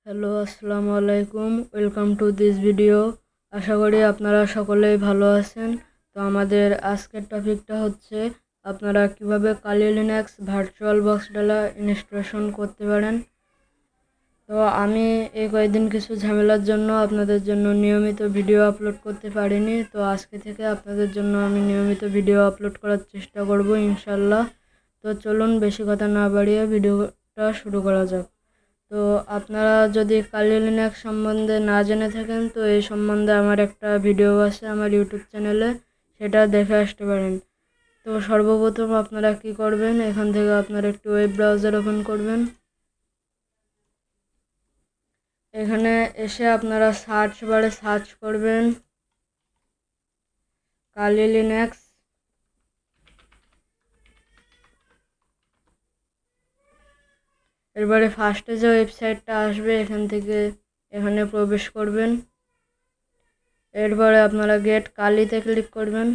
Hello, আসসালামু আলাইকুম। Welcome to this video. আশা করি আপনারা সকলেই ভালো আছেন। তো আমাদের আজকের টপিকটা হচ্ছে আপনারা কিভাবে কালি লিনাক্স ভার্চুয়াল বক্স ডালা ইনস্টলেশন করতে পারেন। তো আমি এই কয়েকদিন কিছু ঝামেলার জন্য আপনাদের জন্য নিয়মিত ভিডিও আপলোড করতে পারিনি। তো আজকে থেকে আপনাদের জন্য আমি নিয়মিত ভিডিও আপলোড করার চেষ্টা করব ইনশাল্লাহ। তো চলুন বেশি কথা না বাড়িয়ে ভিডিওটা শুরু করা যাক। তো আপনারা যদি কালি লিনাক্স সম্বন্ধে না জেনে থাকেন তো এই সম্বন্ধে আমার একটা ভিডিও আছে আমার ইউটিউব চ্যানেলে, সেটা দেখে আসতে পারেন। তো সর্বপ্রথম আপনারা কি করবেন, এখান থেকে আপনারা একটি ওয়েব ব্রাউজার ওপেন করবেন। এখানে এসে আপনারা সার্চ বারে সার্চ করবেন কালি লিনাক্স। এরপরে ফার্স্টে যে ওয়েবসাইটটা আসবে এখানে প্রবেশ করবেন। এরপরে আপনারা গেট কালিতে ক্লিক করবেন।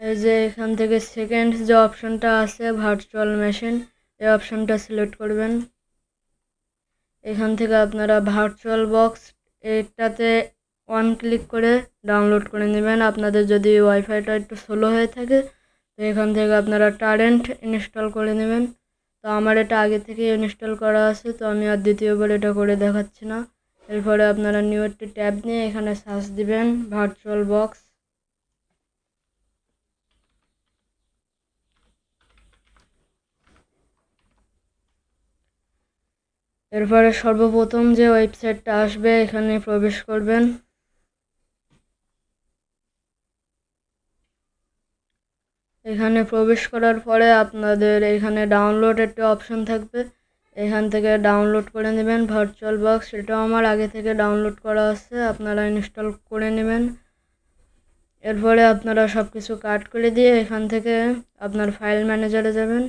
এই যে এখান থেকে সেকেন্ড যে অপশনটা আছে ভার্চুয়াল মেশিন, এই অপশনটা সিলেক্ট করবেন। এখান থেকে আপনারা ভার্চুয়াল বক্স এটাতে ওয়ান ক্লিক করে ডাউনলোড করে নেবেন। আপনাদের যদি ওয়াইফাইটা একটু স্লো হয়ে থাকে তো এখান থেকে আপনারা টরেন্ট ইনস্টল করে নেবেন। তো আমার এটা আগে থেকে ইনস্টল করা আছে, তো আমি আর দ্বিতীয়বার এটা করে দেখাচ্ছি না। এরপরে আপনারা নিউ একটি ট্যাব নিয়ে এখানে সার্চ দিবেন ভার্চুয়াল বক্স। এরপরে সর্বপ্রথম যে ওয়েবসাইটটা আসবে এখানে প্রবেশ করবেন। এখানে প্রবেশ করার পরে আপনাদের এখানে ডাউনলোড একটা অপশন থাকবে, এখান থেকে ডাউনলোড করে নেবেন ভার্চুয়াল বক্স। সেটাও আমার আগে থেকে ডাউনলোড করা আছে, আপনারা ইনস্টল করে নেবেন। এরপরে আপনারা সব কিছু কাট করে দিয়ে এখান থেকে আপনার ফাইল ম্যানেজারে যাবেন।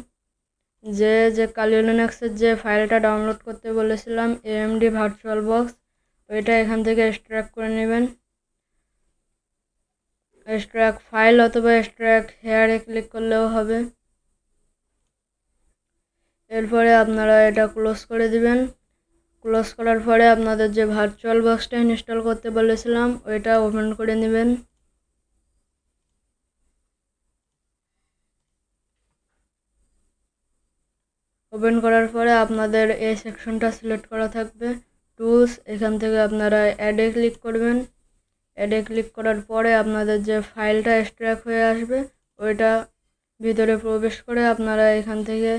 যে কালি লিনাক্সের যে ফাইলটা ডাউনলোড করতে বলেছিলাম এএমডি ভার্চুয়াল বক্স, ওইটা এখান থেকে এক্সট্রাক্ট করে নেবেন। এক্সট্রাক্ট ফাইল অথবা এক্সট্রাক্ট হেয়ারে ক্লিক করলেও হবে। এরপরে আপনারা এটা ক্লোজ করে দিবেন। ক্লোজ করার পরে আপনাদের যে ভার্চুয়াল বক্সটা ইনস্টল করতে বলেছিলাম ওইটা ওপেন করে নেবেন। ওপেন করার পরে আপনাদের এই সেকশনটা সিলেক্ট করা থাকবে টুলস, এখান থেকে আপনারা অ্যাডে ক্লিক করবেন। অ্যাডে ক্লিক করার পরে আপনাদের যে ফাইলটা এক্সট্রাক্ট হয়ে আসবে ওইটা ভিতরে প্রবেশ করে আপনারা এখান থেকে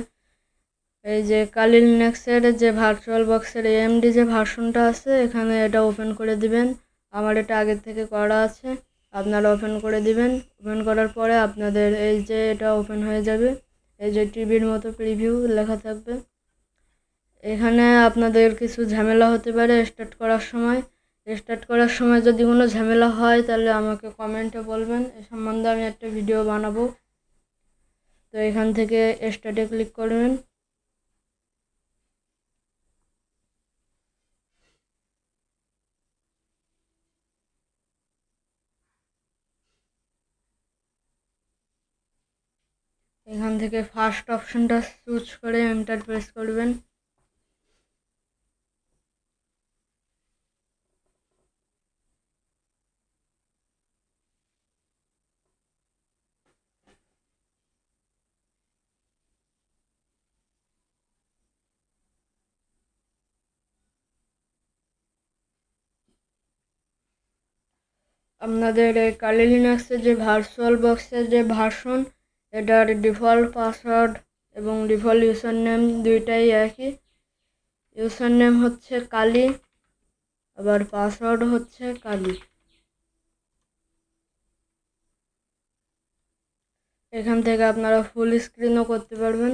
এই যে কালি লিনাক্সের যে ভার্চুয়াল বক্সের এএমডি যে ভার্সনটা আছে এখানে এটা ওপেন করে দিবেন। আমার এটা আগের থেকে করা আছে, আপনারা ওপেন করে দিবেন। ওপেন করার পরে আপনাদের এই যে এটা ওপেন হয়ে যাবে, এই যে টিভির মতো প্রিভিউ লেখা থাকবে। এখানে আপনাদের কিছু ঝামেলা হতে পারে স্টার্ট করার সময় যদি কোনো ঝামেলা হয় তাহলে আমাকে কমেন্টে বলবেন, এ সম্বন্ধে আমি একটা ভিডিও বানাবো। তো এখান থেকে স্টার্টে ক্লিক করবেন। এখান থেকে ফার্স্ট অপশনটা চুজ করে এন্টার প্রেস করবেন। আপনাদের এই কালি লিনাক্সের যে ভার্চুয়াল বক্সের যে ভার্সন, এটার ডিফল্ট পাসওয়ার্ড এবং ডিফল্ট ইউজার নেম দুইটাই একই। ইউজার নেম হচ্ছে কালি, আবার পাসওয়ার্ড হচ্ছে কালি। এখান থেকে আপনারা ফুল স্ক্রিনও করতে পারবেন।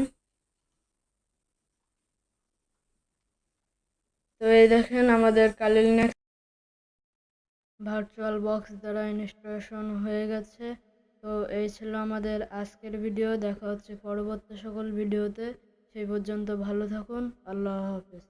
তো এই দেখেন আমাদের কালি লিনাক্স ভার্চুয়াল বক্স দ্বারা ইনস্টলেশন হয়ে গেছে। তো এই ছিল আমাদের আজকের ভিডিও। দেখা হচ্ছে পরবর্তী সকল ভিডিওতে। সেই পর্যন্ত ভালো থাকুন। আল্লাহ হাফেজ।